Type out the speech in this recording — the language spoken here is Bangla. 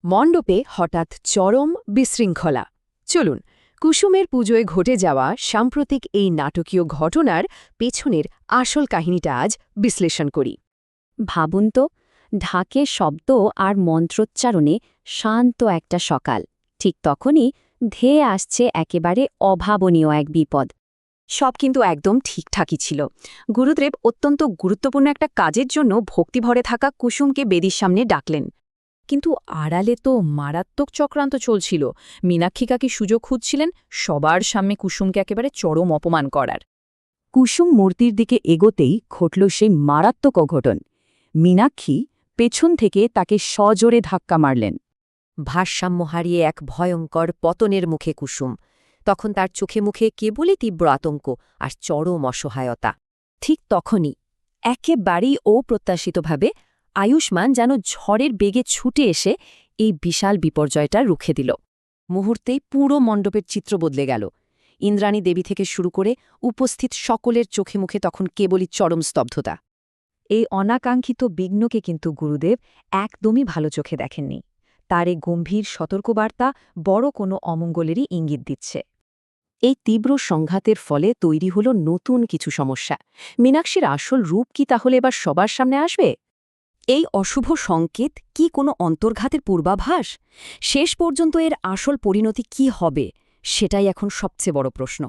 মণ্ডপে হঠাৎ চরম বিশৃঙ্খলা। চলুন কুসুমের পুজোয় ঘটে যাওয়া সাম্প্রতিক এই নাটকীয় ঘটনার পেছনের আসল কাহিনীটা আজ বিশ্লেষণ করি। ভাবুন তো, ঢাকে শব্দ আর মন্ত্রোচ্চারণে শান্ত একটা সকাল, ঠিক তখনই ধেয়ে আসছে একেবারে অভাবনীয় এক বিপদ। সব কিন্তু একদম ঠিকঠাকই ছিল। গুরুদেব অত্যন্ত গুরুত্বপূর্ণ একটা কাজের জন্য ভক্তিভরে থাকা কুসুমকে বেদির সামনে ডাকলেন। কিন্তু আড়ালে তো মারাত্মক চক্রান্ত চলছিল। মীনাক্ষী কাকি সুযোগ খুঁজছিলেন সবার সামনে কুসুমকে একেবারে চরম অপমান করার। কুসুম মূর্তির দিকে এগোতেই ঘটল সেই মারাত্মক অঘটন। মীনাক্ষী পেছন থেকে তাকে সজোরে ধাক্কা মারলেন। ভারসাম্য হারিয়ে এক ভয়ঙ্কর পতনের মুখে কুসুম। তখন তার চোখে মুখে কেবলই তীব্র আতঙ্ক আর চরম অসহায়তা। ঠিক তখনই একেবারেই অপ্রত্যাশিতভাবে আয়ুষ্মান যেন ঝড়ের বেগে ছুটে এসে এই বিশাল বিপর্যয়টা রুখে দিল। মুহূর্তেই পুরো মণ্ডপের চিত্র বদলে গেল। ইন্দ্রাণী দেবী থেকে শুরু করে উপস্থিত সকলের চোখে মুখে তখন কেবলই চরম স্তব্ধতা। এই অনাকাঙ্ক্ষিত বিঘ্নকে কিন্তু গুরুদেব একদমই ভালো চোখে দেখেননি। তার এই গম্ভীর সতর্কবার্তা বড় কোনো অমঙ্গলেরই ইঙ্গিত দিচ্ছে। এই তীব্র সংঘাতের ফলে তৈরি হল নতুন কিছু সমস্যা। মীনাক্ষীর আসল রূপ কি তাহলে এবার সবার সামনে আসবে? এই অশুভ সংকেত কি কোনো অন্তর্ঘাতের পূর্বাভাস? শেষ পর্যন্ত এর আসল পরিণতি কি হবে, সেটাই এখন সবচেয়ে বড় প্রশ্ন।